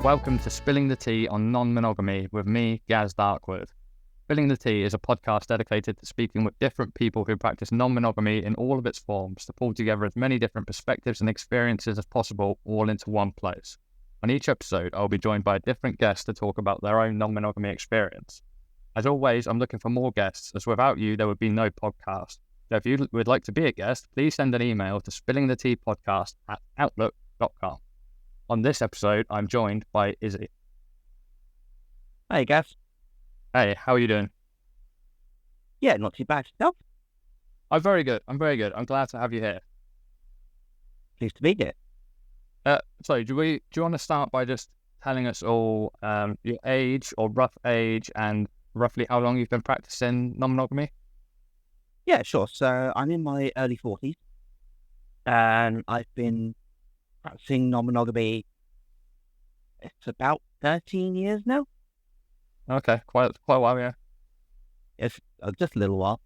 Welcome to Spilling the Tea on Non-Monogamy with me, Gaz Darkwood. Spilling the Tea is a podcast dedicated to speaking with different people who practice non-monogamy in all of its forms to pull together as many different perspectives and experiences as possible all into one place. On each episode, I'll be joined by a different guest to talk about their own non-monogamy experience. As always, I'm looking for more guests, as without you, there would be no podcast. So if you would like to be a guest, please send an email to spillingtheteapodcast@outlook.com. On this episode, I'm joined by Izzy. Hey, Gav. Hey, how are you doing? Yeah, not too bad. Yourself? I'm very good. I'm glad to have you here. Pleased to be here. So do you want to start by just telling us all your age or rough age and roughly how long you've been practicing non-monogamy? Yeah, sure. So I'm in my early 40s and I've been practicing non-monogamy. It's about 13 years now. Okay, quite a while, yeah. It's just a little while.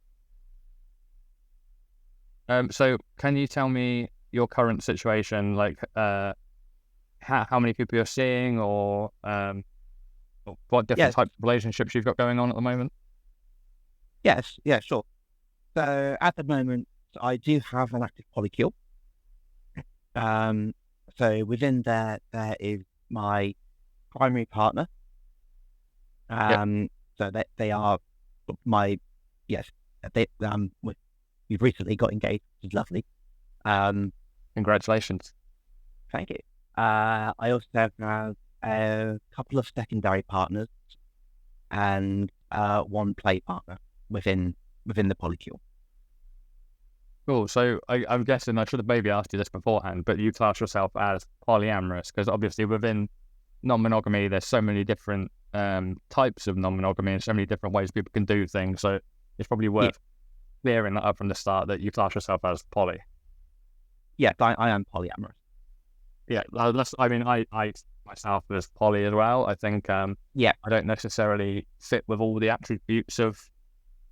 So can you tell me your current situation, like how many people you're seeing, or what different types of relationships you've got going on at the moment? Yes, yeah, sure. So at the moment, I do have an active polycule. So within there is my primary partner. So that they are my, we've recently got engaged, which is lovely. Congratulations. Thank you. I also have a couple of secondary partners and one play partner within the polycule. Cool. So I'm guessing I should have maybe asked you this beforehand, but you class yourself as polyamorous because obviously within non-monogamy there's so many different types of non-monogamy and so many different ways people can do things. So it's probably worth clearing that up from the start that you class yourself as poly. Yes, I am polyamorous. Yeah, I myself as poly as well. I think I don't necessarily fit with all the attributes of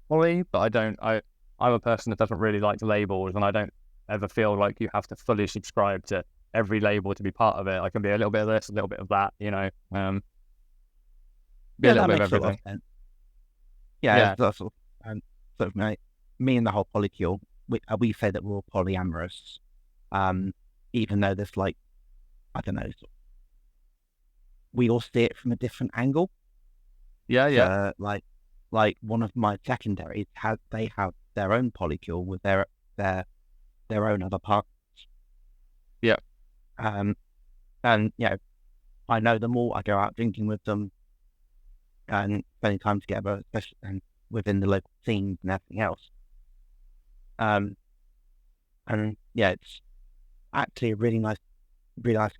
poly, but I'm a person that doesn't really like labels, and I don't ever feel like you have to fully subscribe to every label to be part of it. I can be a little bit of this, a little bit of that, be a little bit of everything. That's sort of me and the whole polycule. We say that we're all polyamorous, even though there's we all see it from a different angle. Yeah. Like one of my secondaries they have their own polycule with their own other partners. Yeah. And I know them all. I go out drinking with them and spending time together, especially and within the local scenes and everything else. It's actually a really nice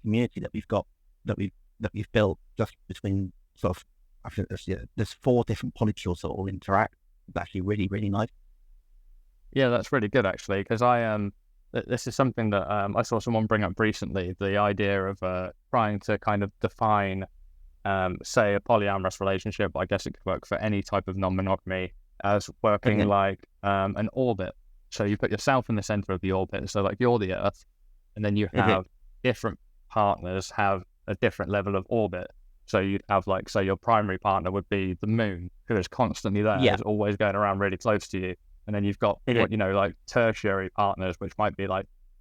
community that we've got that we've built just between sort of. I think there's 4 different polycules that all interact. It's actually really, really nice. Yeah, that's really good actually, because this is something that I saw someone bring up recently, the idea of trying to kind of define, say, a polyamorous relationship. I guess it could work for any type of non-monogamy as working like an orbit. So you put yourself in the center of the orbit, so like you're the Earth, and then you have different partners have a different level of orbit. So you'd have say your primary partner would be the moon, who is constantly there, is always going around really close to you. And then you've got tertiary partners, which might be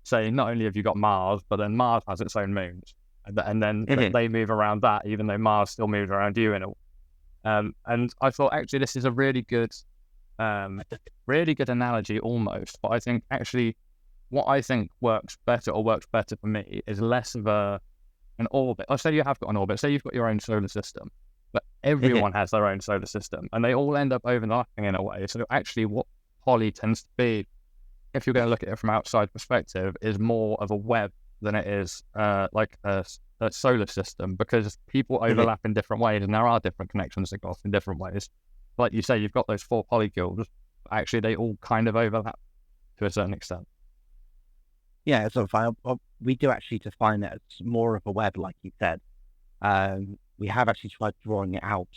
say not only have you got Mars, but then Mars has its own moons, and then they move around that, even though Mars still moves around you. And I thought actually this is a really good analogy almost. But I think actually what I think works better for me is less of an orbit. Or say you have got an orbit, say you've got your own solar system, but everyone has their own solar system and they all end up overlapping in a way. So actually what poly tends to be, if you're going to look at it from outside perspective, is more of a web than it is like a solar system, because people overlap in different ways and there are different connections that go off in different ways. Like you say, you've got those 4 polycules, actually they all kind of overlap to a certain extent. Yeah, so we do actually define it as more of a web, like you said. We have actually tried drawing it out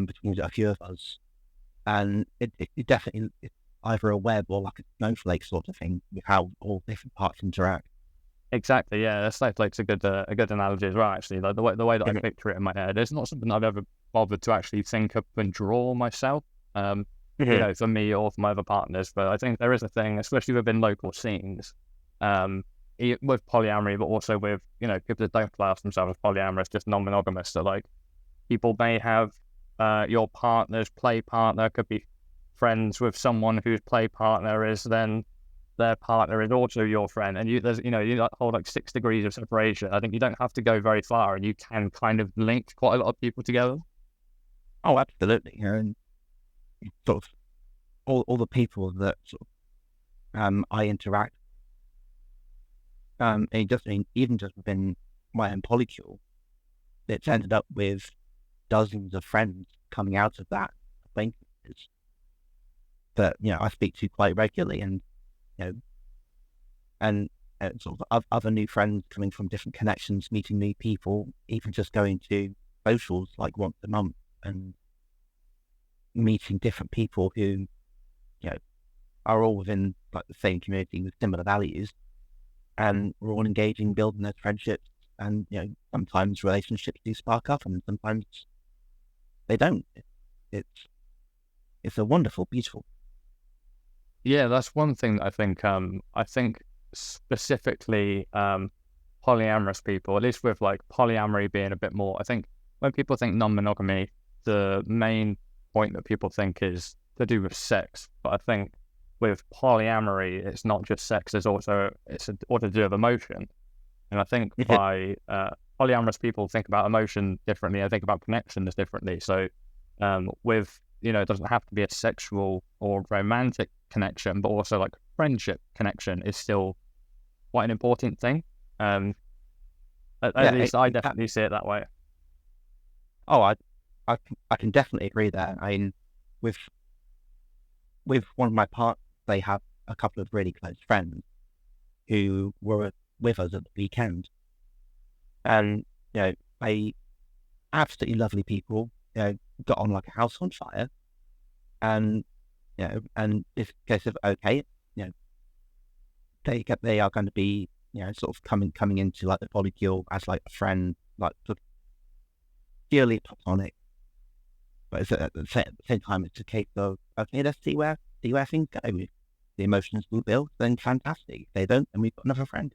between a few of us, and it definitely it's either a web or like a snowflake sort of thing with how all different parts interact. Exactly, yeah. That snowflake's a good analogy as well. Actually, like the way that I Mhm. picture it in my head, it's not something I've ever bothered to actually think up and draw myself. Mhm. For me or for my other partners, but I think there is a thing, especially within local scenes, um, with polyamory, but also with people that don't class themselves as polyamorous, just non-monogamous. So like people may have your partner's play partner could be friends with someone whose play partner is then their partner is also your friend, and you like hold like 6 degrees of separation. I think you don't have to go very far, and you can kind of link quite a lot of people together. Oh, absolutely. And sort of all the people that sort of, I interact, and just even just within my own polycule, it's ended up with dozens of friends coming out of that acquaintances that I speak to quite regularly, and you know, and sort of other new friends coming from different connections, meeting new people, even just going to socials like once a month and meeting different people who you know are all within like the same community with similar values, and we're all engaging, building those friendships, and sometimes relationships do spark up, and sometimes they don't. It's it's a wonderful, beautiful. Yeah, that's one thing that I think specifically polyamorous people, at least with like polyamory being a bit more. I think when people think non-monogamy, the main point that people think is to do with sex. But I think with polyamory, it's not just sex. It's also to do with emotion. And I think by polyamorous people think about emotion differently. I think about connections differently. So it doesn't have to be a sexual or romantic connection, but also like friendship connection is still quite an important thing. Um, at Yeah, least I definitely see it that way. oh, I can definitely agree there. I mean, with one of my partners, they have a couple of really close friends who were with us at the weekend, and they absolutely lovely people. Got on like a house on fire, and and it's a case of okay, you know, they are going to be sort of coming into like the polycule as like a friend, like sort of purely platonic. But it's at the same time, it's a case of okay, let's see where things go. If the emotions will build, then fantastic. If they don't, then we've got another friend.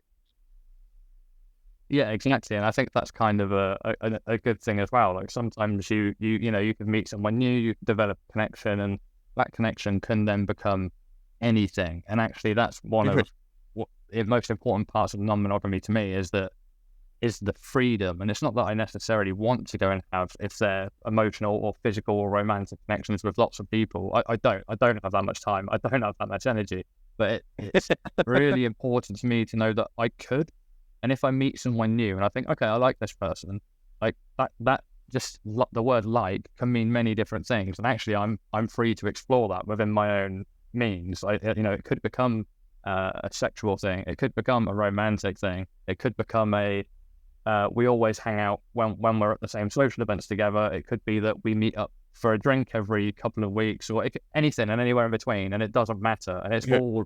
Yeah, exactly. And I think that's kind of a good thing as well. Like sometimes you can meet someone new, you can develop a connection, and that connection can then become anything. And actually, that's one of what the most important parts of non-monogamy to me is the freedom. And it's not that I necessarily want to go and have if they're emotional or physical or romantic connections with lots of people. I don't have that much time. I don't have that much energy. But it's really important to me to know that I could. And if I meet someone new and I think, okay, I like this person, like that just the word like can mean many different things. And actually, I'm free to explore that within my own means. It could become a sexual thing. It could become a romantic thing. It could become we always hang out when we're at the same social events together. It could be that we meet up for a drink every couple of weeks, or anything and anywhere in between. And it doesn't matter. And it's all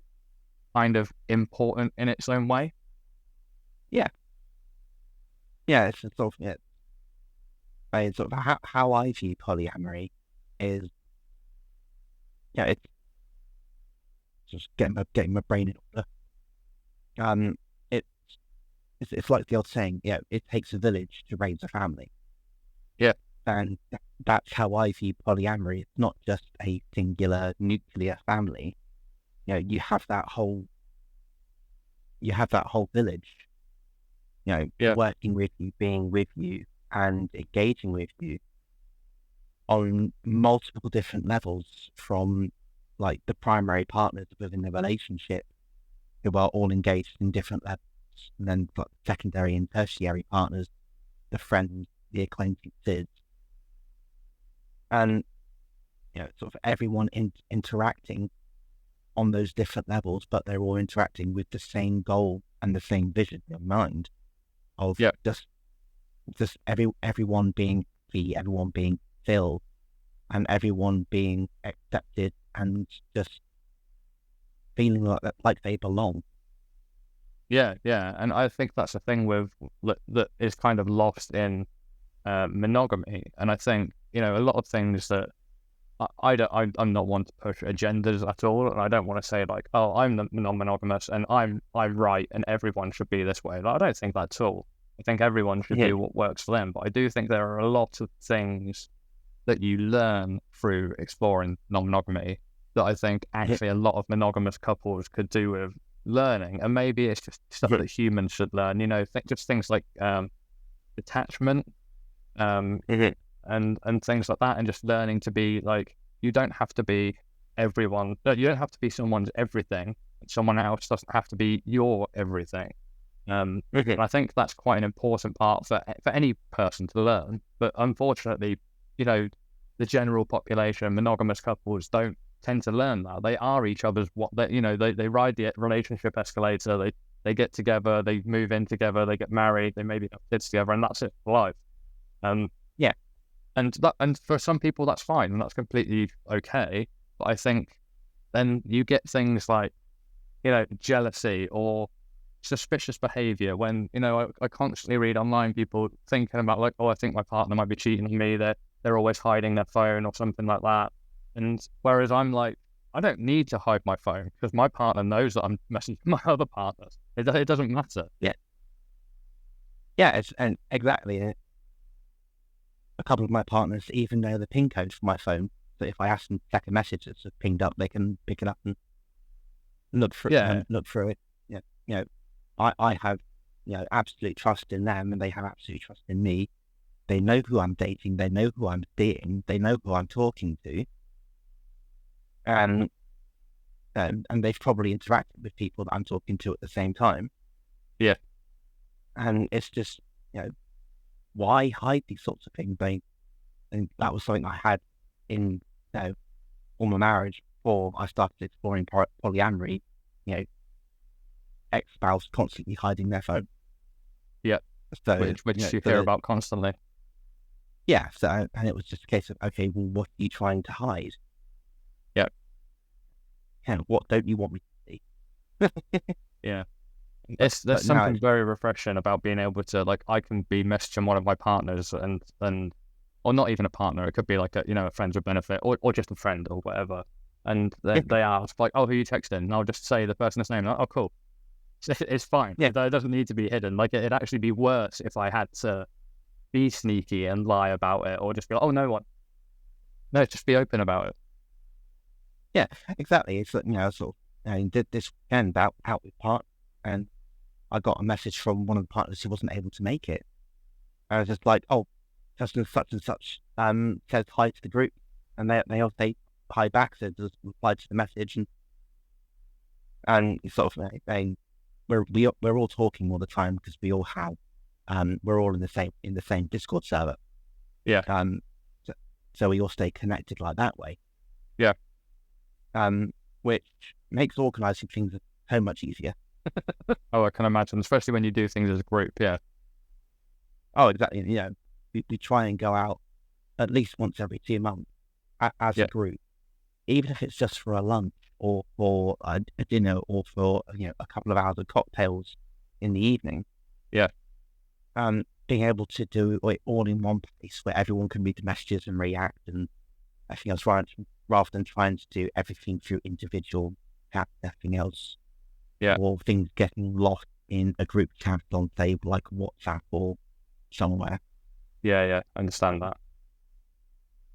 kind of important in its own way. Yeah, yeah. It's just sort of sort of how I view polyamory is it's just getting my brain in order. Um, it's it's like the old saying, it takes a village to raise a family, Yeah. and that's how I view polyamory. It's not just a singular nuclear family. You have that whole village, Yeah. working with you, being with you, and engaging with you on multiple different levels, from like the primary partners within the relationship who are all engaged in different levels, and then got secondary and tertiary partners, the friends, the acquaintances, and sort of everyone interacting on those different levels, but they're all interacting with the same goal and the same vision in mind of Yeah. just everyone being free, everyone being filled, and everyone being accepted, and just feeling like they belong. Yeah, yeah, and I think that's the thing with that is kind of lost in monogamy. And I think, you know, a lot of things that I'm not one to push agendas at all, and I don't want to say like, oh, I'm the non-monogamous and I'm right and everyone should be this way. Like, I don't think that at all. I think everyone should Yeah, do what works for them, but I do think there are a lot of things that you learn through exploring non-monogamy that I think yeah, actually a lot of monogamous couples could do with learning, and maybe it's just stuff yeah, that humans should learn. You know, just things like detachment, um, yeah, and things like that, and just learning to be like, you don't have to be everyone. No, you don't have to be someone's everything. Someone else doesn't have to be your everything. yeah, And I think that's quite an important part for any person to learn. But unfortunately, you know, the general population, monogamous couples don't tend to learn that. They are each other's what they, you know, they ride the relationship escalator. They get together, they move in together, they get married, they maybe have kids together, and that's it for life. Um, yeah, and for some people that's fine and that's completely okay. But I think then you get things like, you know, jealousy or suspicious behavior when, you know, I constantly read online people thinking about like, oh, I think my partner might be cheating on me. They're always hiding their phone or something like that. And whereas I'm like, I don't need to hide my phone because my partner knows that I'm messaging my other partners. It doesn't matter. yeah, yeah. And exactly. A couple of my partners even know the pin code for my phone. So if I ask them to check a message that's pinged up, they can pick it up and Yeah, look through it. Yeah, you know, I have, you know, absolute trust in them, and they have absolute trust in me. They know who I'm dating. They know who I'm seeing. They know who I'm talking to, and and they've probably interacted with people that I'm talking to at the same time. yeah, And it's just, you know, why hide these sorts of things? And that was something I had in, you know, all my marriage before I started exploring polyamory. You know, ex-spouse constantly hiding their phone. yeah. So, you Which know, you so hear that, about constantly. yeah, so, and it was just a case of, okay, well, what are you trying to hide? Yeah, You know, what don't you want me to see? yeah. There's But now something it's, very refreshing about being able to, like, I can be messaging one of my partners and or not even a partner, it could be like a, you know, a friends with benefit or just a friend or whatever. And they ask like, oh, who are you texting? And I'll just say the person's name. Like, oh, cool. It's fine. yeah, It doesn't need to be hidden. Like, it'd actually be worse if I had to be sneaky and lie about it, or just be like, oh, no one. No, just be open about it. yeah, exactly. It's like, you know, sort of, did this weekend out with part, and I got a message from one of the partners who wasn't able to make it. I was just like, oh, such and such says hi to the group, and they hi back, so just replied to the message, and it's sort of saying we're all talking all the time because we all have we're all in the same Discord server, Yeah, um so, so we all stay connected like that way, yeah. which makes organizing things so much easier. Oh, I can imagine, especially when you do things as a group. Yeah, Oh, exactly. You know, we try and go out at least once every 2 months as a yeah, group, even if it's just for a lunch or for a dinner or for, you know, a couple of hours of cocktails in the evening. yeah, Being able to do it all in one place where everyone can read the messages and react and everything else, rather than trying to do everything through individual chat, everything else, yeah, or things getting lost in a group chat on, say, like WhatsApp or somewhere. yeah, yeah. I understand that.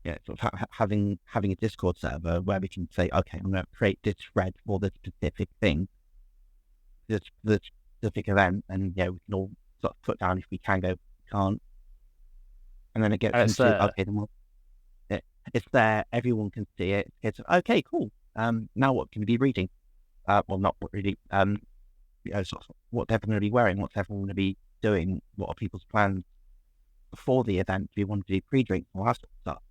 Yeah, sort of having a Discord server where we can say, okay, I'm going to create this thread for this specific thing, this specific event, and yeah, we can all sort of put down if we can go, if we can't, and then it gets And it's into, there. okay, then it's there, everyone can see it. It's okay, cool. Now what can we be reading? Well, not what really. You know, sort of what everyone going to be wearing, what's everyone going to be doing, what are people's plans before the event? Do we want to do pre-drinks and all that sort of stuff?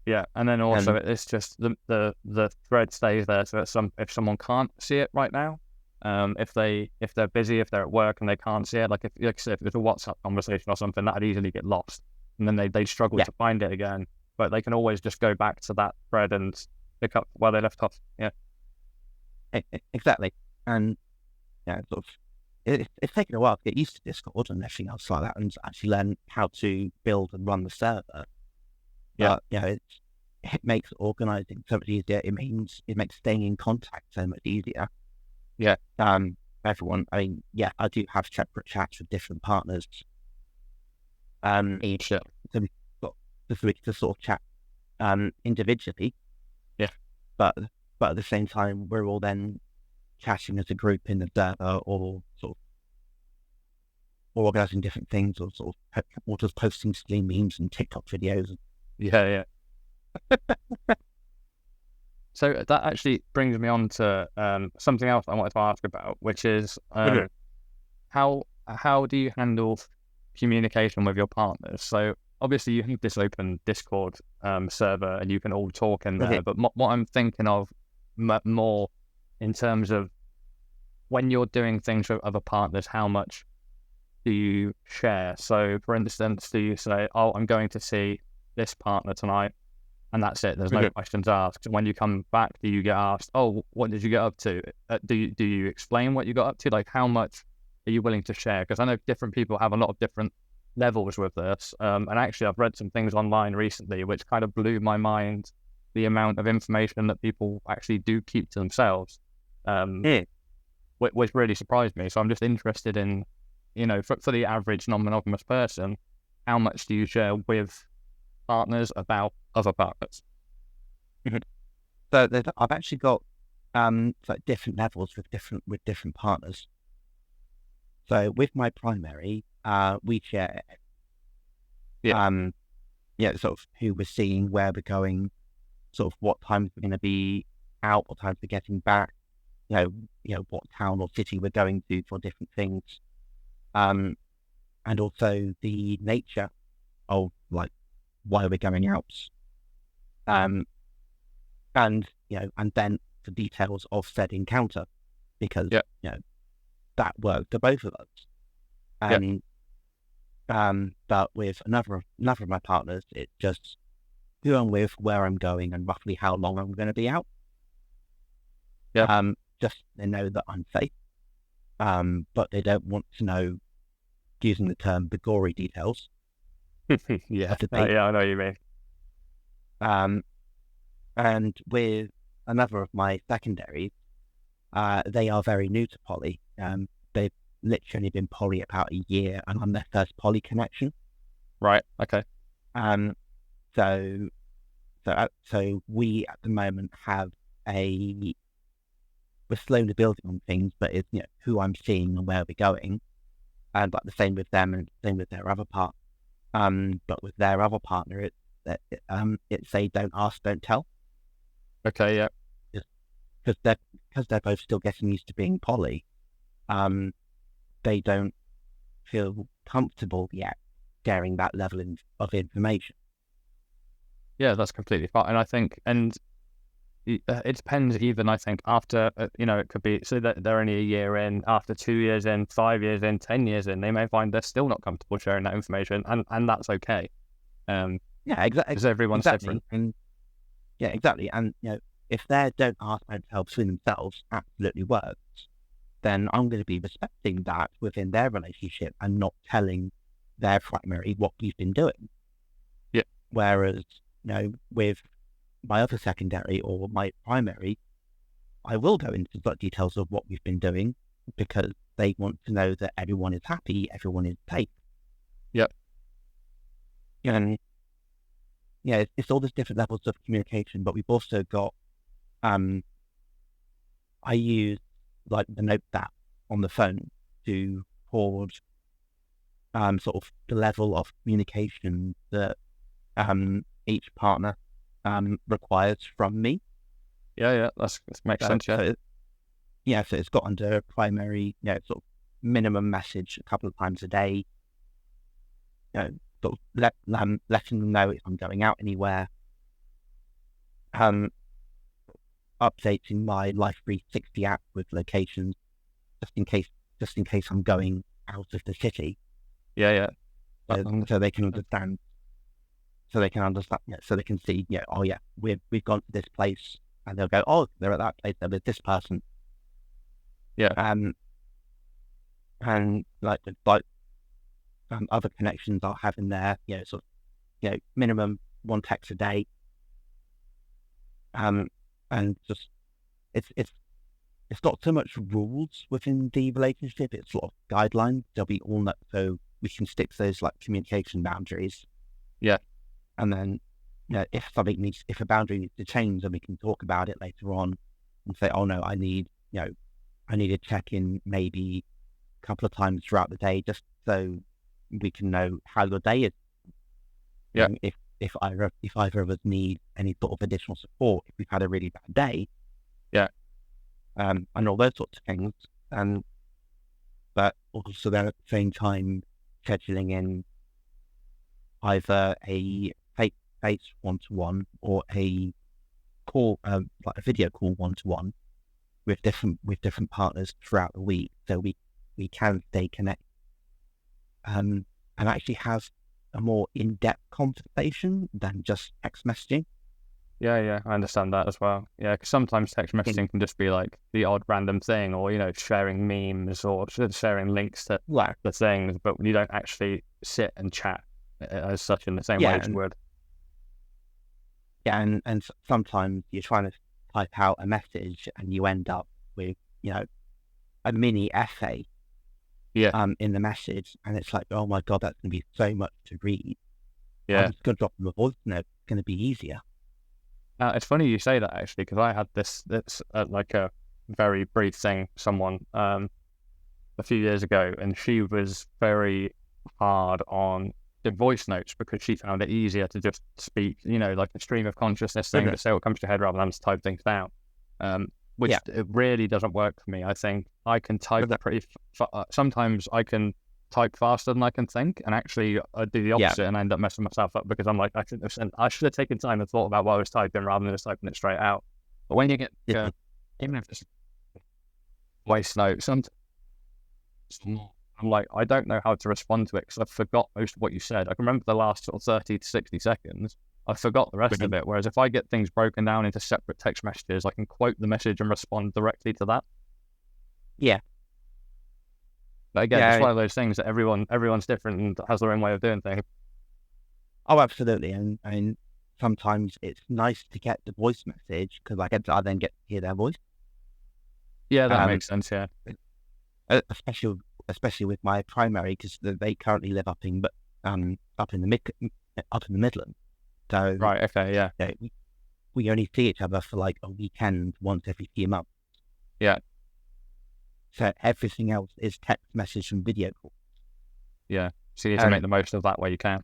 Yeah, and then also And it's just the thread stays there, so that if someone can't see it right now, if they're busy, if they're at work and they can't see it, like if I said, if it's a WhatsApp conversation or something, that'd easily get lost, and then they struggle yeah, to find it again. But they can always just go back to that thread and pick up where they left off. Yeah, exactly. And yeah, sort of it's taken a while to get used to Discord and everything else like that, and actually learn how to build and run the server. Yeah. But it makes organizing so much easier. It makes staying in contact so much easier. Yeah. Everyone. I mean, yeah, I do have separate chats with different partners. Each. Yeah. So we've got the switch to sort of chat individually. Yeah. But at the same time, we're all then chatting as a group in the server, or sort of organizing different things, or sort of or just posting silly memes and TikTok videos. Yeah. So that actually brings me on to something else I wanted to ask about, which is how do you handle communication with your partners? So obviously you have this open Discord server and you can all talk in there, but what I'm thinking of more in terms of when you're doing things with other partners, how much do you share? So for instance, do you say, oh, I'm going to see this partner tonight, and that's it, there's no questions asked? And when you come back, do you get asked, oh, what did you get up to? Do you explain what you got up to? Like, how much are you willing to share? Because I know different people have a lot of different levels with this. And actually, I've read some things online recently which kind of blew my mind, the amount of information that people actually do keep to themselves, which really surprised me. So I'm just interested in, for the average non-monogamous person, how much do you share with partners about other partners? So I've actually got like different levels with different partners. So with my primary, we share sort of who we're seeing, where we're going, sort of what times we're going to be out, what times we're getting back, what town or city we're going to for different things, and also the nature of like why we're going out, and and then the details of said encounter, because that worked for both of us. But with another of my partners, it's just who I'm with, where I'm going, and roughly how long I'm going to be out. Just they know that I'm safe, but they don't want to know, using the term, the gory details. I know what you mean. And with another of my secondaries, they are very new to poly. They've literally been poly about a year, and I'm their first poly connection. Right. Okay. So we at the moment have we're slowly building on things, but it's who I'm seeing and where we're going, and like the same with them and the same with their other part. But with their other partner, it's a don't ask, don't tell. Okay. Yeah. Because they're both still getting used to being poly. They don't feel comfortable yet sharing that level of information. Yeah, that's completely fine. And I think, it depends even, I think, after, it could be, so that they're only a year in, after 2 years in, 5 years in, 10 years in, they may find they're still not comfortable sharing that information, and that's okay. Exactly. Because everyone's different. And exactly. And, if their don't ask, don't tell between themselves absolutely works, then I'm going to be respecting that within their relationship and not telling their primary what we've been doing. Yeah. Whereas, with my other secondary or my primary, I will go into the details of what we've been doing, because they want to know that everyone is happy, everyone is safe. Yep. And it's all these different levels of communication, but we've also got, I use like the note app on the phone to record sort of the level of communication that each partner requires from me. That makes sense. So it's got under primary, sort of minimum message a couple of times a day. Sort of letting them know if I'm going out anywhere. Updating my Life 360 app with locations, just in case I'm going out of the city. So they can understand. So they can see, we've gone to this place, and they'll go, oh, they're at that place, they're with this person. Yeah. and like other connections I'll have in there, minimum one text a day, and just it's not so much rules within the relationship; it's a lot of guidelines. There'll be all that, so we can stick to those like communication boundaries. Yeah. And then, if a boundary needs to change, then we can talk about it later on and say, oh no, I need to check in maybe a couple of times throughout the day, just so we can know how your day is. Yeah. If either of us need any sort of additional support, if we've had a really bad day. Yeah. And all those sorts of things. But also then at the same time, scheduling in either a face one-to-one or a call, like a video call one-to-one with different partners throughout the week, so we can stay connected, and actually have a more in-depth conversation than just text messaging. Yeah, I understand that as well. Yeah, because sometimes text messaging can just be like the odd random thing, or sharing memes or sharing links to the things, but you don't actually sit and chat as such in the same way as you would. Yeah, and sometimes you're trying to type out a message and you end up with a mini essay. Yeah. In the message, and it's like, oh my god, that's going to be so much to read. Yeah. I'm just going to drop them a voice note. It's going to be easier. It's funny you say that, actually, because I had this like a very brief thing with someone a few years ago, and she was very hard on the voice notes because she found it easier to just speak, like a stream of consciousness thing, to say what comes to your head rather than to type things down. Which it really doesn't work for me. I think I can type sometimes I can type faster than I can think, and actually I do the opposite and I end up messing myself up because I'm like, I should have taken time and thought about what I was typing rather than just typing it straight out. But when you get even if it's voice notes, I'm like, I don't know how to respond to it because I forgot most of what you said. I can remember the last sort of 30 to 60 seconds. I forgot the rest of it. Whereas if I get things broken down into separate text messages, I can quote the message and respond directly to that. Yeah. But again, it's one of those things that everyone's different and has their own way of doing things. Oh, absolutely. And sometimes it's nice to get the voice message because I then get to hear their voice. Yeah, that makes sense. Yeah. Especially with my primary, because they currently live up in the Midlands. So right, okay, yeah. We only see each other for like a weekend once every few months. Yeah. So everything else is text message and video call. Yeah. So you need to make the most of that where you can.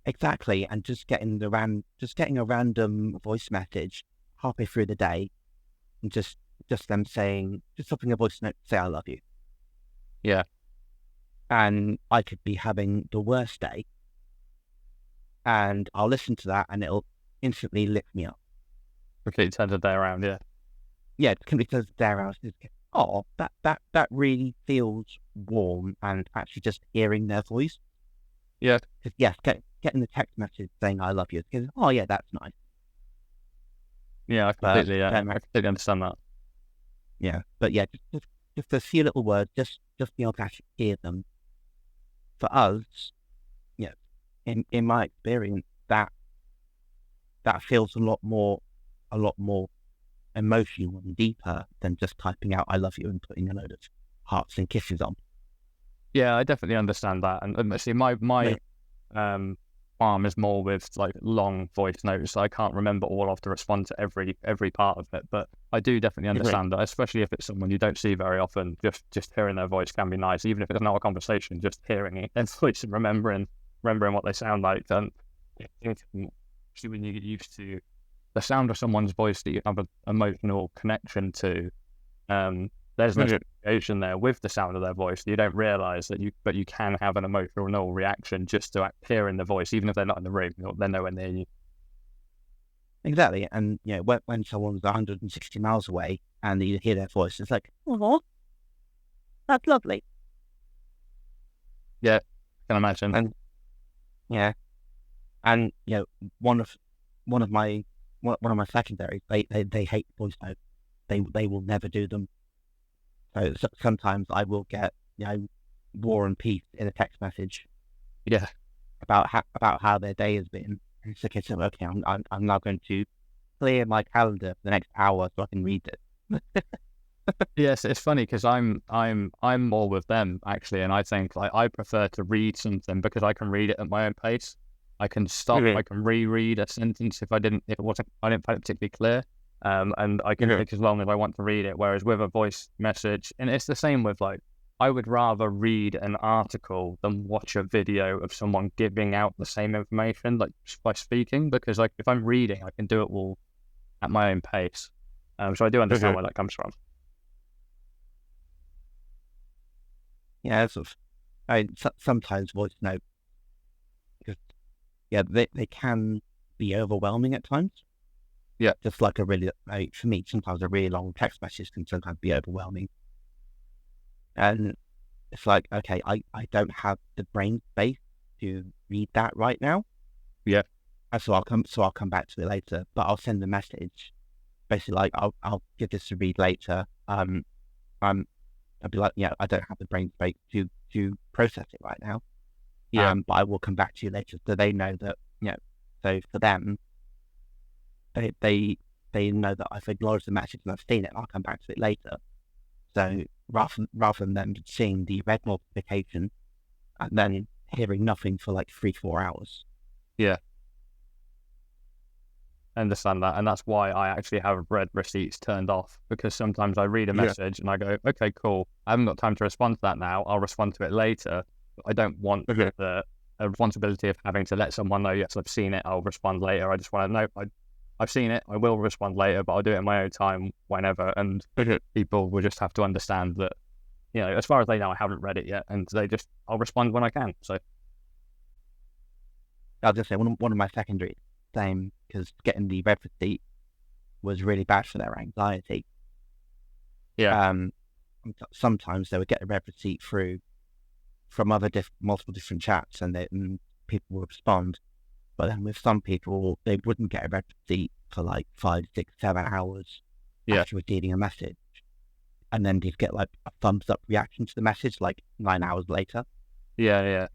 Exactly, and just getting a random voice message halfway through the day, and just them saying, just dropping a voice note to say I love you. Yeah. And I could be having the worst day, and I'll listen to that, and it'll instantly lift me up. Completely turns the day around, yeah. Yeah, it completely turns the day around. Oh, that really feels warm, and actually just hearing their voice. Yeah. Yes, getting the text message saying I love you. Because, oh yeah, that's nice. Yeah, I completely understand that. Yeah, but yeah, just a few little words, just being able to actually hear them. For us, in my experience, that feels a lot more emotional and deeper than just typing out "I love you" and putting a load of hearts and kisses on. Yeah, I definitely understand that, and see, my farm is more with like long voice notes. So I can't remember all of to respond to every part of it, but I do definitely understand that, especially if it's someone you don't see very often. Just hearing their voice can be nice, even if it's not a conversation. Just hearing their voice and remembering what they sound like. And especially when you get used to the sound of someone's voice that you have an emotional connection to, there's no association there with the sound of their voice. You don't realize that you can have an emotional reaction just to hearing the voice, even if they're not in the room, they're nowhere near you. Exactly. And when someone's 160 miles away and you hear their voice, it's like, oh, that's lovely. Yeah, I can imagine. And one of my secondaries, they hate voice notes. They will never do them. So sometimes I will get war and peace in a text message Yeah. about how their day has been. And it's a case of, okay, I'm now going to clear my calendar for the next hour so I can read it. Yes, it's funny because I'm more with them actually, and I think like I prefer to read something because I can read it at my own pace. I can stop, I can reread a sentence if I didn't find it particularly clear, and I can take as long as I want to read it. Whereas with a voice message, and it's the same with like I would rather read an article than watch a video of someone giving out the same information like by speaking, because like if I'm reading, I can do it all at my own pace. So I do understand where that comes from. Yeah, sort of. Sometimes voice note, because they can be overwhelming at times. Yeah. Just like for me, sometimes a really long text message can sometimes be overwhelming. And it's like, okay, I don't have the brain space to read that right now. Yeah. And so I'll come back to it later, but I'll send a message. Basically, like I'll give this a read later. I'll be like, I don't have the brain space to process it right now. Yeah. But I will come back to you later, so they know that, so for them, they know that I've acknowledged the message and I've seen it, and I'll come back to it later. So rather than them seeing the red notification and then hearing nothing for like 3-4 hours. Yeah. I understand that, and that's why I actually have read receipts turned off, because sometimes I read a message and I go, okay, cool, I haven't got time to respond to that now, I'll respond to it later. But I don't want the responsibility of having to let someone know, yes, I've seen it, I'll respond later. I just want to know, I've seen it, I will respond later, but I'll do it in my own time whenever. And people will just have to understand that, as far as they know, I haven't read it yet, and I'll respond when I can. So I'll just say one of my secondary, same, because getting the red receipt was really bad for their anxiety. Yeah. Sometimes they would get a red receipt through from multiple different chats, and people would respond. But then with some people, they wouldn't get a red receipt for like 5, 6, 7 hours after receiving a message, and then they'd get like a thumbs up reaction to the message like 9 hours later. Yeah.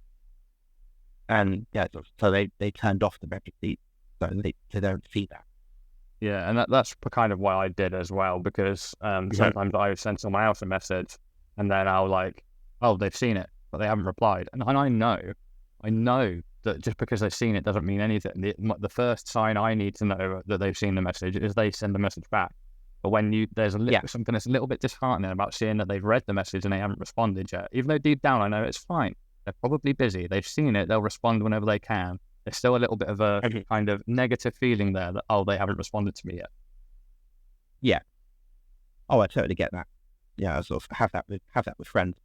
And so they turned off the red receipt, so they don't see that. Yeah, and that's kind of what I did as well, because sometimes I would send someone else a message, and then I'll like, oh, they've seen it, but they haven't replied. And I know that just because they've seen it doesn't mean anything. The first sign I need to know that they've seen the message is they send the message back. But when there's something that's a little bit disheartening about seeing that they've read the message and they haven't responded yet, even though deep down I know it's fine. They're probably busy. They've seen it. They'll respond whenever they can. There's still a little bit of a kind of negative feeling there that, oh, they haven't responded to me yet. Yeah. Oh, I totally get that. Yeah, I sort of have that with friends.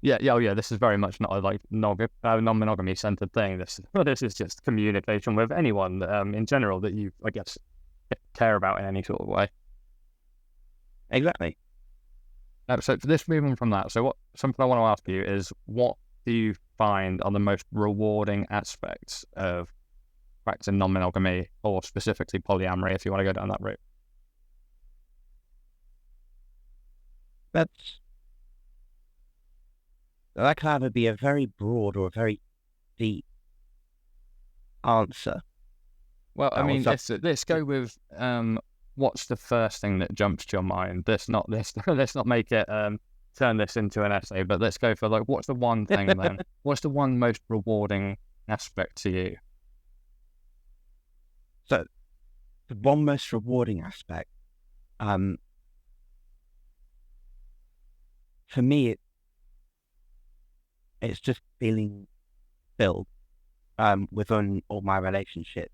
Yeah. This is very much not a like non-monogamy centered thing. This is just communication with anyone in general that you, I guess, care about in any sort of way. Exactly. So for this, moving from that, something I want to ask you is, what do you find are the most rewarding aspects of practicing non-monogamy, or specifically polyamory, if you want to go down that route? That can either be a very broad or a very deep answer. Well, I mean, let's go with what's the first thing that jumps to your mind? Let's not make it turn this into an essay, but let's go for like, what's the one thing then? What's the one most rewarding aspect to you? So, the one most rewarding aspect, for me, it's just feeling filled within all my relationships.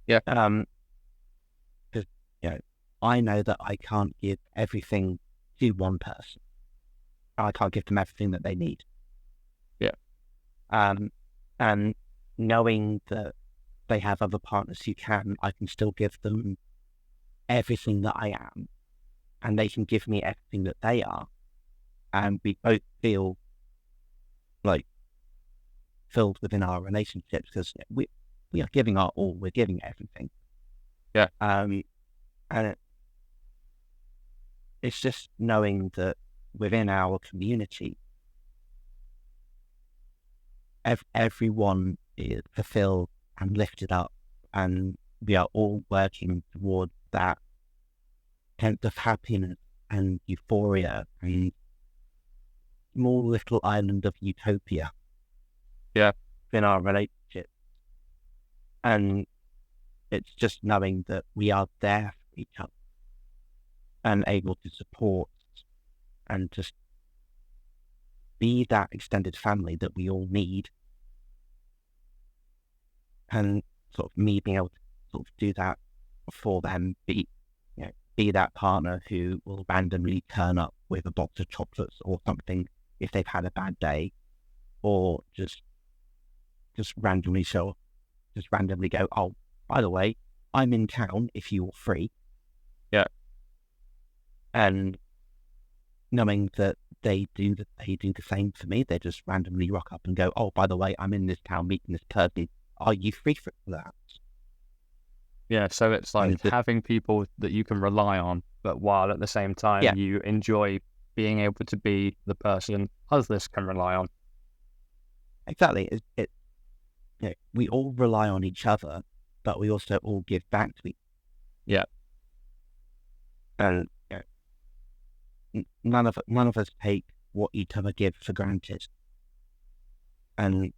Yeah. Because I know that I can't give everything to one person. I can't give them everything that they need. Yeah. And knowing that they have other partners who can, I can still give them everything that I am, and they can give me everything that they are, and we both feel like filled within our relationships, because we are giving our all, we're giving everything. Yeah. And it's just knowing that within our community, everyone is fulfilled and lifted up, and we are all working towards that sense of happiness and euphoria and small little island of utopia. Yeah. In our relationship. And it's just knowing that we are there for each other and able to support and just be that extended family that we all need. And sort of me being able to sort of do that for them, be that partner who will randomly turn up with a box of chocolates or something if they've had a bad day, or just randomly go, oh, by the way, I'm in town if you're free. Yeah. And knowing that they do the same for me, they just randomly rock up and go, oh, by the way, I'm in this town meeting this person. Are you free for that? Yeah, so it's like having people that you can rely on, but while at the same time you enjoy being able to be the person others can rely on. Exactly. We all rely on each other, but we also all give back to each other. Yeah. And none of us take what each other gives for granted. And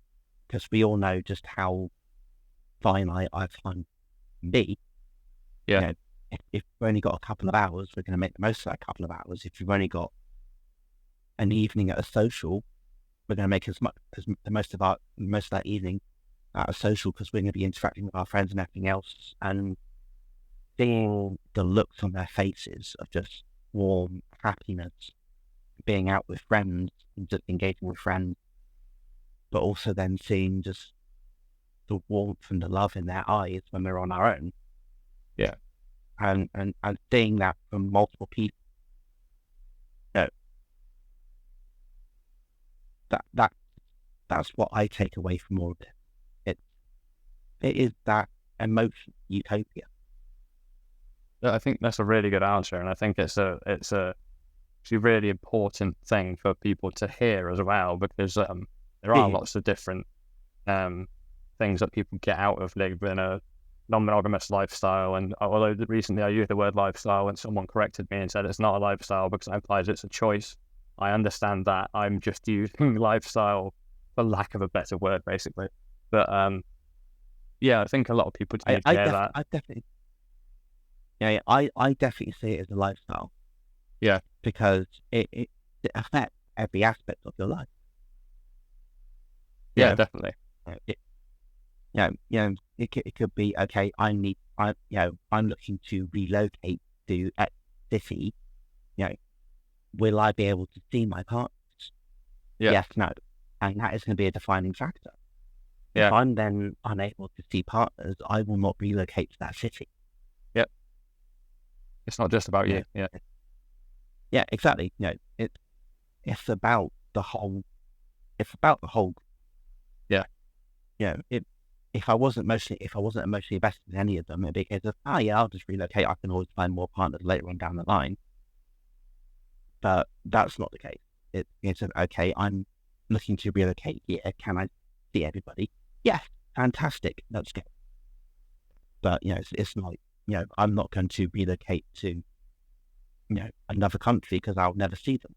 because we all know just how finite our time can be. Yeah. If we've only got a couple of hours, we're going to make the most of that couple of hours. If you've only got an evening at a social, we're going to make the most of that evening at a social, because we're going to be interacting with our friends and everything else, and seeing the looks on their faces of just warm happiness, being out with friends and just engaging with friends, but also then seeing just the warmth and the love in their eyes when we're on our own. Yeah. And seeing that from multiple people. That's what I take away from all of it. It is that emotion utopia. I think that's a really good answer, and I think it's a really important thing for people to hear as well, because there are lots of different things that people get out of living a non-monogamous lifestyle. And although recently I used the word lifestyle and someone corrected me and said it's not a lifestyle because it implies it's a choice, I understand that. I'm just using lifestyle for lack of a better word, basically. But I think a lot of people need to hear that. I definitely see it as a lifestyle. Yeah. Because it affects every aspect of your life. Yeah, definitely. It could be, okay, I'm looking to relocate to X city. Will I be able to see my partners? Yeah. Yes, no. And that is going to be a defining factor. Yeah. If I'm then unable to see partners, I will not relocate to that city. Yep. It's not just about you. Yeah. Yeah, exactly. It's about the whole. It's about the whole. Yeah. If I wasn't emotionally invested in any of them, it'd be a case of, I'll just relocate. I can always find more partners later on down the line. But that's not the case. It's okay, I'm looking to relocate here. Can I see everybody? Yes, fantastic. Let's go. But it's not. I'm not going to relocate to another country because I'll never see them.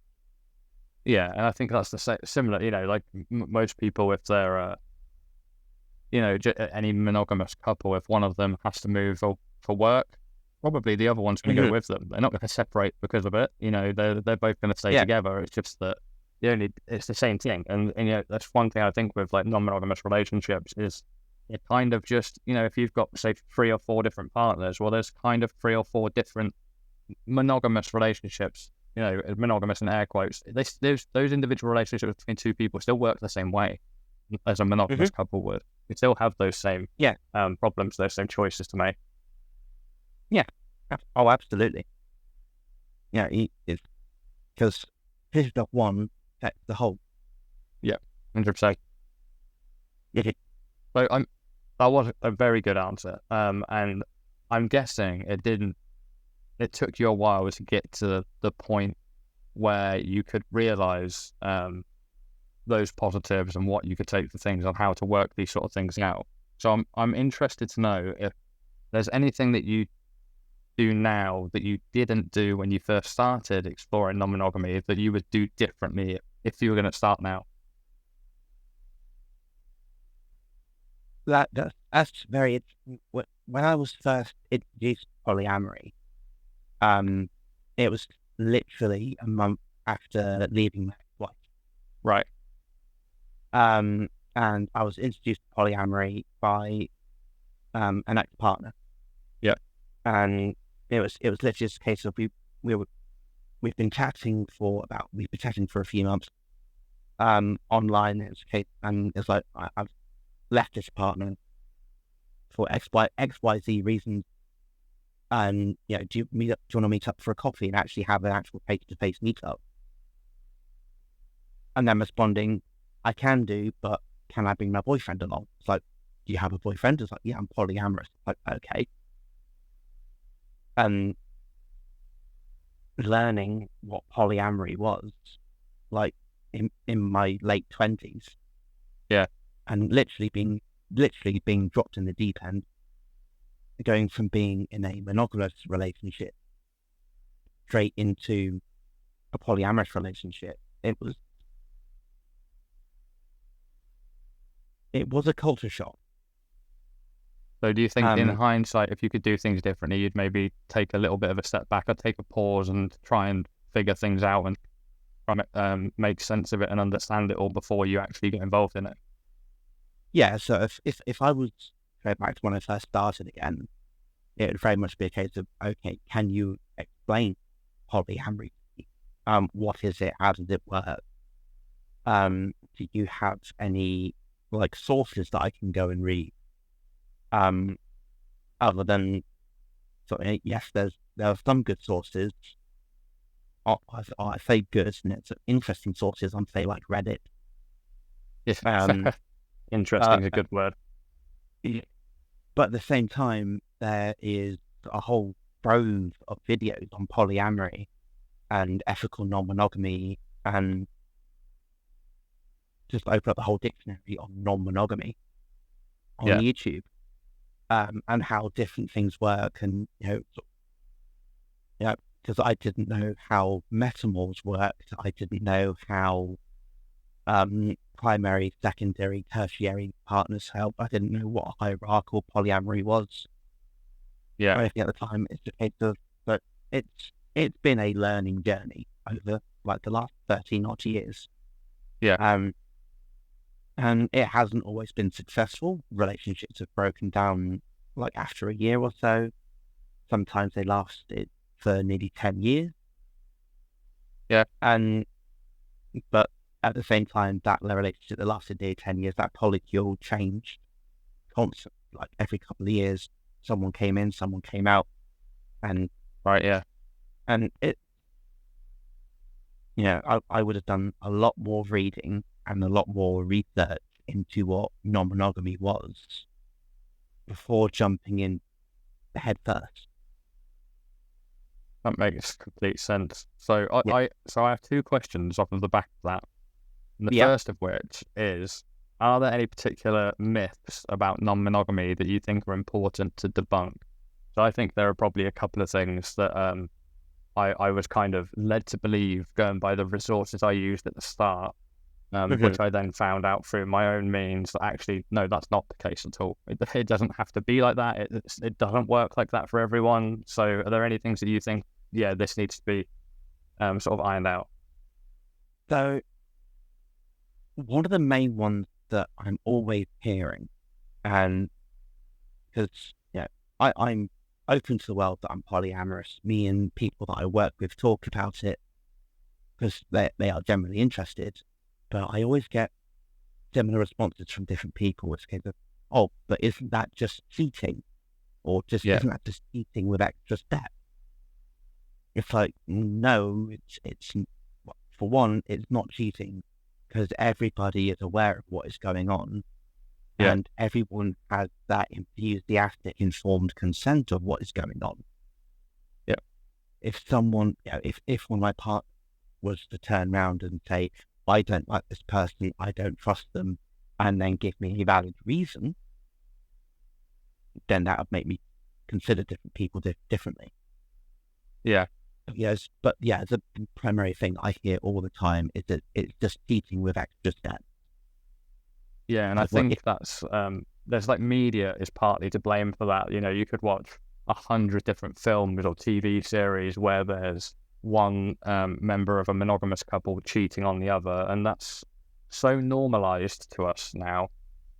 Yeah, and I think that's similar. Like most people, if they're any monogamous couple, if one of them has to move for work, probably the other one's going to go with them. They're not going to separate because of it. They're both going to stay together. It's just that it's the same thing. And that's one thing I think with like non-monogamous relationships is it kind of just, if you've got say 3 or 4 different partners, well, there's kind of 3 or 4 different monogamous relationships, monogamous in air quotes. Those individual relationships between 2 people still work the same way as a monogamous couple would. You still have those same problems, those same choices to make. Yeah. Oh, absolutely. Yeah, because here's the one affects the whole. Yeah, 100%. Yeah. So that was a very good answer. And I'm guessing it took you a while to get to the point where you could realize those positives and what you could take for things on how to work these sort of things out. So I'm interested to know if there's anything that you do now that you didn't do when you first started exploring non-monogamy that you would do differently if you were going to start now. That's very. When I was first introduced to polyamory, it was literally a month after leaving my wife. Right. And I was introduced to polyamory by an ex-partner. Yeah. And it was literally just a case of we've been chatting for a few months online. It's a case, and it's like I've left this partner for XYZ reasons. And do you want to meet up for a coffee and actually have an actual face-to-face meetup? And then responding, I can do, but can I bring my boyfriend along? It's like, do you have a boyfriend? It's like, yeah, I'm polyamorous. Like, okay. And learning what polyamory was, like in my late 20s. Yeah. And literally being dropped in the deep end, going from being in a monogamous relationship straight into a polyamorous relationship. It was a culture shock. So do you think in hindsight, if you could do things differently, you'd maybe take a little bit of a step back or take a pause and try and figure things out and try and make sense of it and understand it all before you actually get involved in it? Yeah, so if I was go back to when I first started again, it would very much be a case of, okay, can you explain polyamory? What is it? How does it work? Do you have any sources that I can go and read? Other than, yes, there are some good sources. I say good, and it's interesting sources on, say, like Reddit. Interesting is a good word. But at the same time, there is a whole trove of videos on polyamory and ethical non-monogamy, and just open up the whole dictionary on non-monogamy on YouTube, and how different things work, and because I didn't know how metamors worked, I didn't know how primary, secondary, tertiary partners help. I didn't know what hierarchical polyamory was. Yeah. Or anything at the time. It's a case of, but it's been a learning journey over the last 13 odd years. Yeah. And it hasn't always been successful. Relationships have broken down after a year or so. Sometimes they lasted for nearly 10 years. Yeah. But at the same time, that relationship that lasted nearly 10 years, that polycule changed constantly. Every couple of years, someone came in, someone came out. And right, yeah. And I would have done a lot more reading and a lot more research into what non-monogamy was before jumping in head first. That makes complete sense. So I have two questions off of the back of that. And the first of which is, are there any particular myths about non-monogamy that you think are important to debunk? So I think there are probably a couple of things that I was kind of led to believe going by the resources I used at the start, which I then found out through my own means that actually, no, that's not the case at all. It doesn't have to be like that. It doesn't work like that for everyone. So are there any things that you think, this needs to be sort of ironed out? So one of the main ones that I'm always hearing, and because I'm open to the world that I'm polyamorous, me and people that I work with talk about it because they are generally interested, but I always get similar responses from different people. It's kind of, oh, but isn't that just cheating? Or isn't that just cheating with extra steps? It's like, no, it's for one, it's not cheating because everybody is aware of what is going on. Yeah. And everyone has that enthusiastic, informed consent of what is going on. Yeah. If someone, if one of my was to turn around and say, I don't like this person, I don't trust them, and then give me a valid reason, then that would make me consider different people differently. Yeah. Yes, but yeah, the primary thing I hear all the time is that it's just cheating with extra steps. Yeah, and I think that's there's like media is partly to blame for that. You know, you could watch 100 different films or TV series where there's one member of a monogamous couple cheating on the other, and that's so normalized to us now.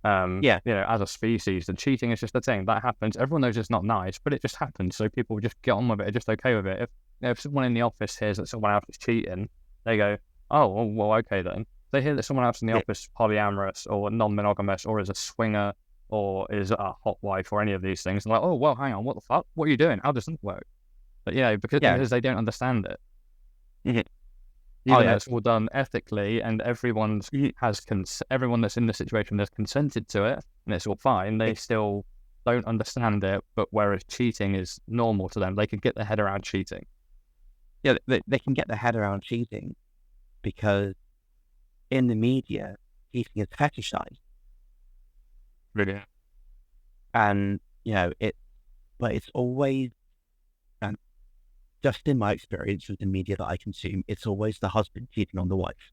You know, as a species, and cheating is just a thing that happens. Everyone knows it's not nice, but it just happens. So people just get on with it, are just okay with it. If someone in the office hears that someone else is cheating, they go, "Oh, well, okay then." They hear that someone else in the office is polyamorous or non-monogamous or is a swinger or is a hot wife or any of these things, and like, "Oh, well, hang on, what the fuck? What are you doing? How does this work?" But yeah, because they don't understand it. Mhm. Even though it's all done ethically and everyone that's in the situation has consented to it and it's all fine, they still don't understand it. But whereas cheating is normal to them, they can get their head around cheating. Yeah, they can get their head around cheating because in the media, cheating is fetishized. Really? And, you know, but it's always, and just in my experience with the media that I consume, it's always the husband cheating on the wife.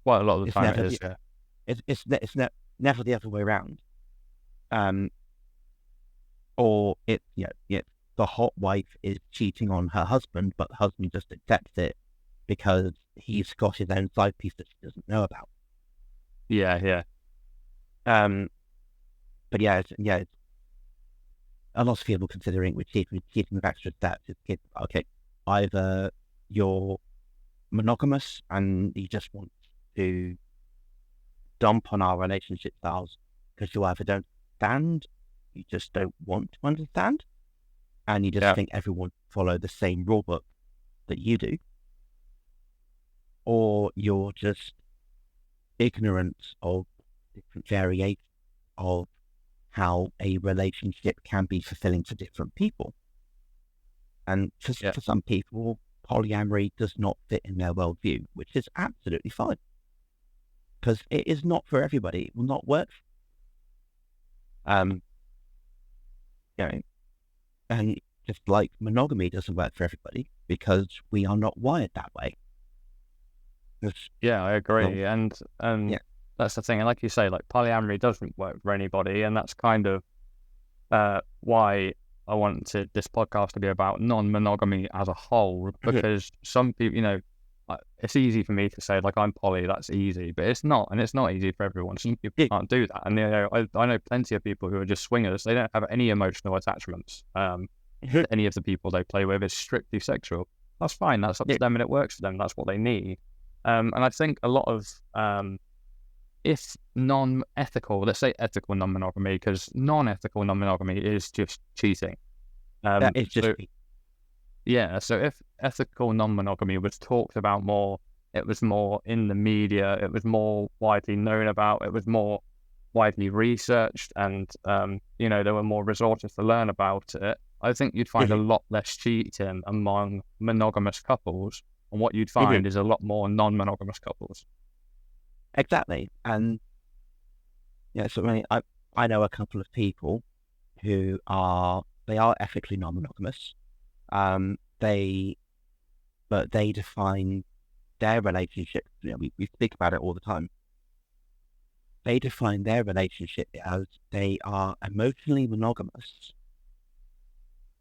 Well, a lot of the time it is, yeah. It's never the other way around. Or the hot wife is cheating on her husband, but the husband just accepts it because he's got his own side piece that she doesn't know about. Yeah. But it's a lot of people considering with cheating with extra steps. It's okay, either you're monogamous and you just want to dump on our relationship styles because you either don't understand, you just don't want to understand, and you just think everyone follow the same rule book that you do, or you're just ignorant of different variations of how a relationship can be fulfilling for different people. And for some people, polyamory does not fit in their worldview, which is absolutely fine. Because it is not for everybody. It will not work. And just like monogamy doesn't work for everybody because we are not wired that way. Yeah, I agree. And that's the thing. And like you say, like polyamory doesn't work for anybody. And that's kind of why I wanted this podcast to be about non-monogamy as a whole, because some people, you know, it's easy for me to say, like, I'm poly, that's easy, but it's not, and it's not easy for everyone. Some people can't do that. And, you know, I know plenty of people who are just swingers. They don't have any emotional attachments. Any of the people they play with is strictly sexual. That's fine. That's up to them and it works for them. That's what they need. And I think a lot of, if non-ethical, let's say ethical non-monogamy, because non-ethical non-monogamy is just cheating. It's just so if ethical non-monogamy was talked about more, it was more in the media, it was more widely known about, it was more widely researched, and you know, there were more resources to learn about it, I think you'd find a lot less cheating among monogamous couples, and what you'd find is a lot more non-monogamous couples. Exactly. And so I know a couple of people who are ethically non-monogamous. But they define their relationship, we speak about it all the time. They define their relationship as they are emotionally monogamous,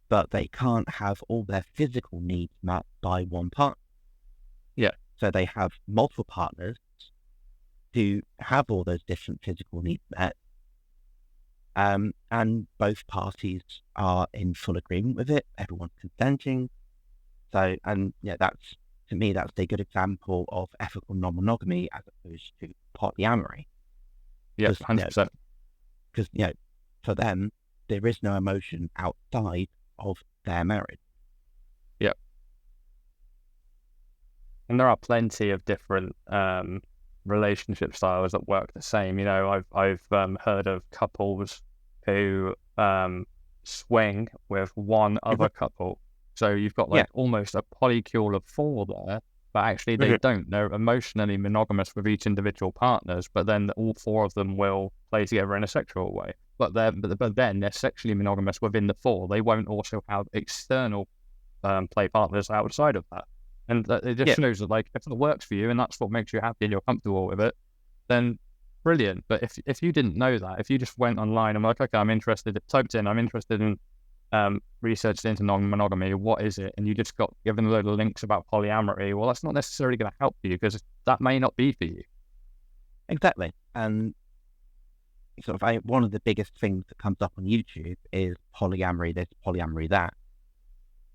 but they can't have all their physical needs met by one partner. Yeah. So they have multiple partners to have all those different physical needs met. And both parties are in full agreement with it. Everyone's consenting. So, that's, to me, that's a good example of ethical non-monogamy as opposed to polyamory. Yeah, 100%. Because, for them, there is no emotion outside of their marriage. Yeah. And there are plenty of different relationship styles that work the same. You know, I've heard of couples who swing with one other couple, So you've got like almost a polycule of 4 there, but actually they don't. They're emotionally monogamous with each individual partners, but then all 4 of them will play together in a sexual way. But then they're sexually monogamous within the 4. They won't also have external play partners outside of that. And it just shows that, like, if it works for you and that's what makes you happy and you're comfortable with it, then brilliant. But if you didn't know that, if you just went online and like, okay, I'm interested in researched into non-monogamy, what is it? And you just got given a load of links about polyamory, well, that's not necessarily going to help you because that may not be for you. Exactly. And sort of one of the biggest things that comes up on YouTube is polyamory this, polyamory that.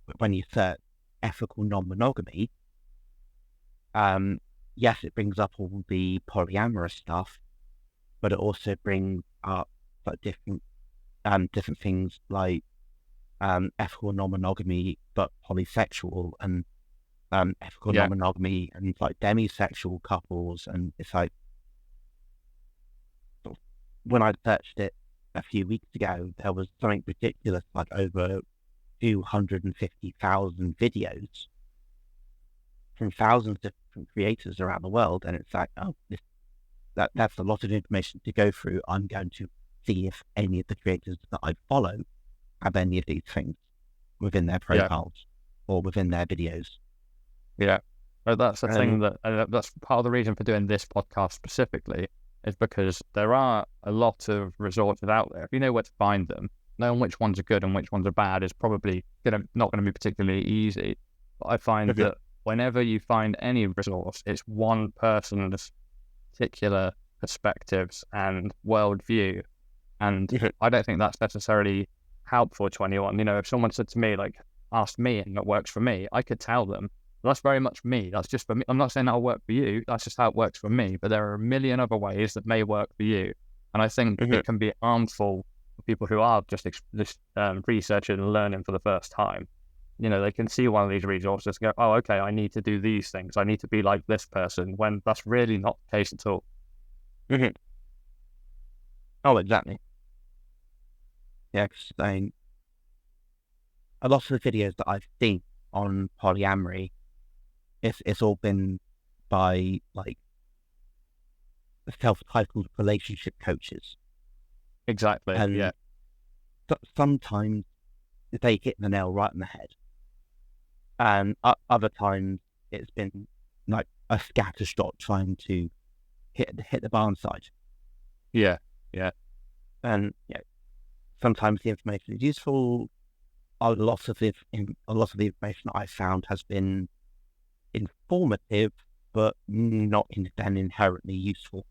But when you search ethical non-monogamy, yes, it brings up all the polyamorous stuff, but it also brings up like different things like ethical non-monogamy but polysexual, and ethical non-monogamy and like demisexual couples. And it's like, when I searched it a few weeks ago, there was something ridiculous, like over 250,000 videos from thousands of different creators around the world. And it's like, oh, that's a lot of information to go through. I'm going to see if any of the creators that I follow have any of these things within their profiles or within their videos. Yeah. But that's the thing that's part of the reason for doing this podcast specifically, is because there are a lot of resources out there. If you know where to find them, knowing which ones are good and which ones are bad is probably not going to be particularly easy. But I find that whenever you find any resource, it's one person's particular perspectives and worldview. And I don't think that's necessarily helpful to anyone. You know, if someone said to me, like, asked me and it works for me, I could tell them, that's very much me. That's just for me. I'm not saying that'll work for you. That's just how it works for me. But there are a million other ways that may work for you. And I think it can be harmful for people who are just researching and learning for the first time. You know, they can see one of these resources and go, oh, okay, I need to do these things. I need to be like this person, when that's really not the case at all. Oh, exactly. Yeah, because a lot of the videos that I've seen on polyamory, it's all been by like self-titled relationship coaches. Exactly. And sometimes they hit the nail right on the head, and other times it's been like a scattershot trying to hit the barn side. Yeah. And sometimes the information is useful. A lot of the information I found has been informative, but not then inherently useful.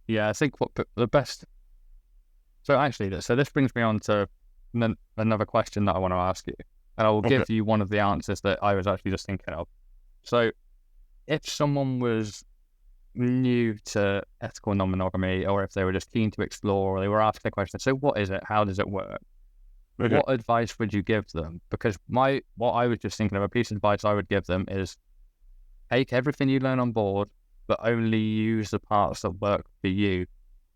Yeah, I think what the best. So actually, this brings me on to another question that I want to ask you, and I will give you one of the answers that I was actually just thinking of. So, if someone was new to ethical non-monogamy, or if they were just keen to explore, or they were asked the question, so what is it? How does it work? What advice would you give them? Because what I was just thinking of, a piece of advice I would give them is take everything you learn on board, but only use the parts that work for you.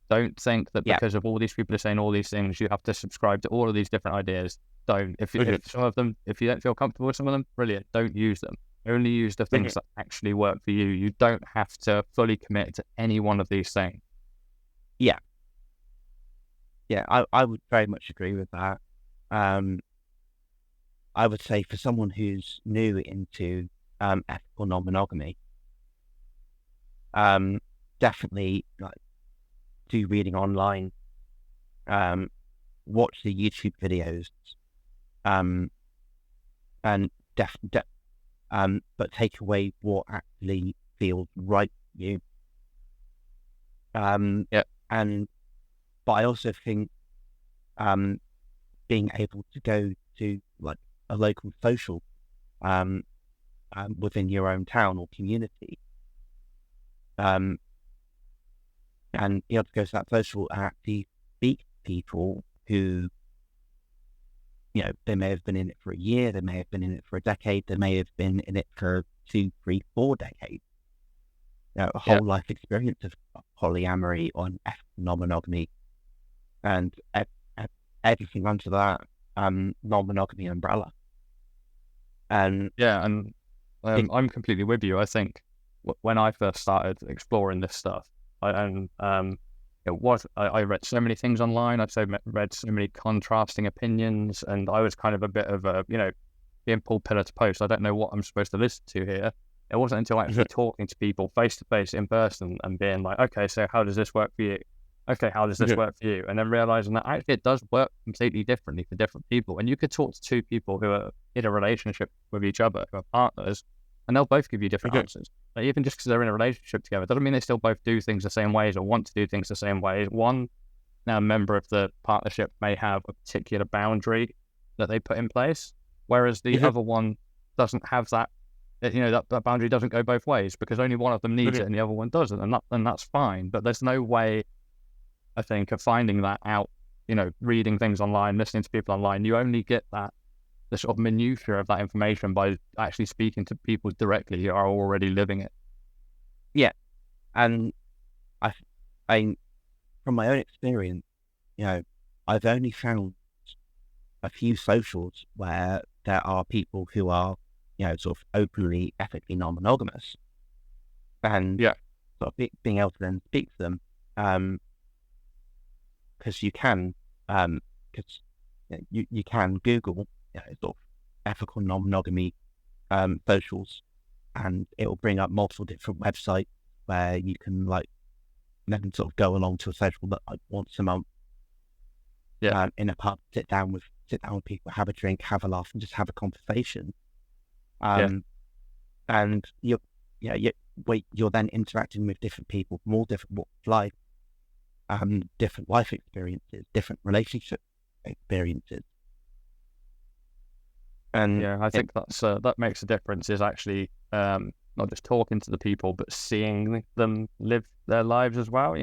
Don't think that because of all these people are saying all these things, you have to subscribe to all of these different ideas. Don't. If some of them, if you don't feel comfortable with some of them, brilliant. Don't use them. Only use the things that actually work for you. You don't have to fully commit to any one of these things. Yeah, I would very much agree with that. I would say for someone who's new into ethical non-monogamy, definitely like do reading online, watch the YouTube videos, and but take away what actually feels right for you. But I also think being able to go to like a local social within your own town or community, and be able to go to that social and actually speak to people who, you know, they may have been in it for a year, they may have been in it for a decade, they may have been in it for 2, 3, 4 decades. You know, a whole life experience of polyamory or non-monogamy, and everything under that non-monogamy umbrella. And and I'm completely with you. I think when I first started exploring this stuff, I read so many things online. Read so many contrasting opinions, and I was kind of a bit of a, being pulled pillar to post. I don't know what I'm supposed to listen to here. It wasn't until actually talking to people face to face in person and being like, okay, so how does this work for you? Okay, how does this work for you? And then realizing that actually it does work completely differently for different people. And you could talk to two people who are in a relationship with each other, who are partners, and they'll both give you different answers. Like, even just because they're in a relationship together doesn't mean they still both do things the same ways or want to do things the same ways. One member of the partnership may have a particular boundary that they put in place, whereas the other one doesn't have that. That boundary doesn't go both ways because only one of them needs it and the other one doesn't, and that's fine. But there's no way, I think, of finding that out. Reading things online, listening to people online, you only get the sort of minutiae of that information by actually speaking to people directly who are already living it. Yeah, and I from my own experience, I've only found a few socials where there are people who are, sort of openly, ethically non-monogamous, and sort of being able to then speak to them, because you can, because you can Google, sort of ethical non-monogamy socials, and it will bring up multiple different websites where you can then sort of go along to a social that once a month, in a pub, sit down with people, have a drink, have a laugh, and just have a conversation. And you're then interacting with different people from all different walks of life, different life experiences, different relationship experiences. And I think that makes a difference, is actually not just talking to the people, but seeing them live their lives as well.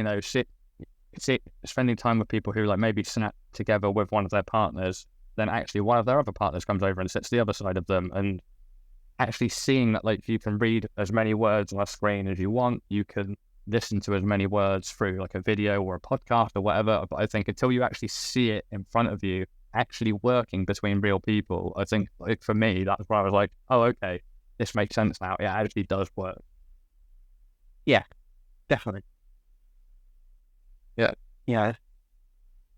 Spending time with people who maybe snap together with one of their partners, then actually one of their other partners comes over and sits the other side of them, and actually seeing that you can read as many words on a screen as you want, you can listen to as many words through a video or a podcast or whatever. But I think until you actually see it in front of you, actually working between real people, I think for me, that's where I was like, oh, okay, this makes sense now. It actually does work. Yeah, definitely. Yeah.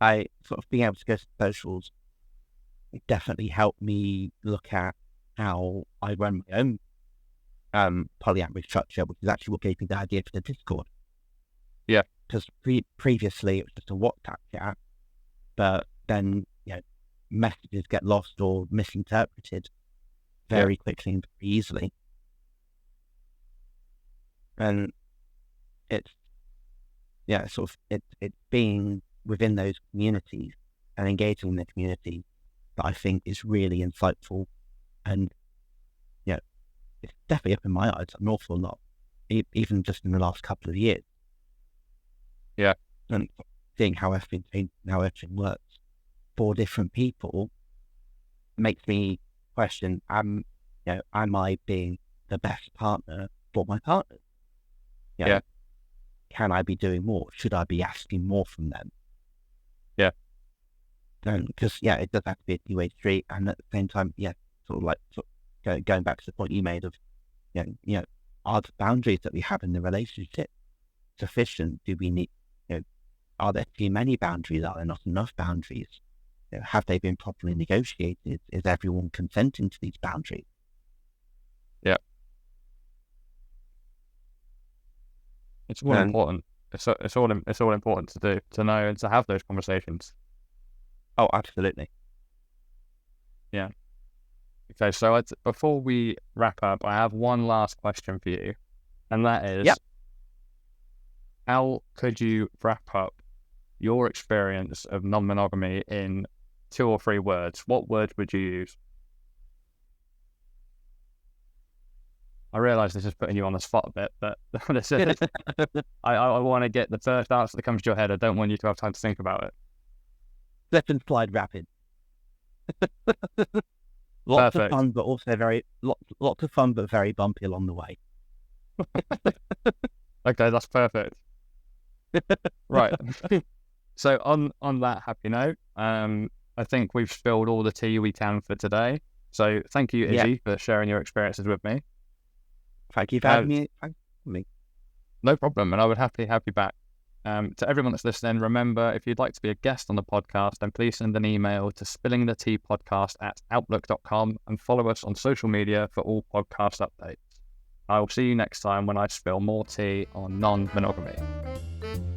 I sort of being able to go to socials definitely helped me look at how I run my own polyamory structure, which is actually what gave me the idea for the Discord. Yeah. Because previously it was just a WhatsApp chat, but then, messages get lost or misinterpreted very quickly and very easily. And it's being within those communities and engaging in the community that I think is really insightful, and it's definitely opened my eyes an awful lot, even just in the last couple of years. Yeah, and seeing how everything works for different people makes me question: am I being the best partner for my partner? Can I be doing more? Should I be asking more from them? Yeah. Because it does have to be a two-way street, and at the same time, going back to the point you made of, are the boundaries that we have in the relationship sufficient? Do we need, are there too many boundaries? Are there not enough boundaries? Have they been properly negotiated? Is everyone consenting to these boundaries? Yeah. It's all important. It's all important to do, to know, and to have those conversations. Oh, absolutely. Yeah. Okay, so before we wrap up, I have one last question for you, and that is, how could you wrap up your experience of non-monogamy in 2 or 3 words? What words would you use? I realise this is putting you on the spot a bit, but I want to get the first answer that comes to your head. I don't want you to have time to think about it. Slip and slide rapid. Lots Perfect. of fun, but also lots of fun, but very bumpy along the way. Okay, that's perfect. Right. So on that happy note, I think we've spilled all the tea we can for today. So thank you, Yeah. Izzy, for sharing your experiences with me. Thank you for having me. Thank me. No problem, and I would happily have you back. To everyone that's listening, remember, if you'd like to be a guest on the podcast, then please send an email to spillingtheteapodcast@outlook.com and follow us on social media for all podcast updates. I will see you next time when I spill more tea on non-monogamy.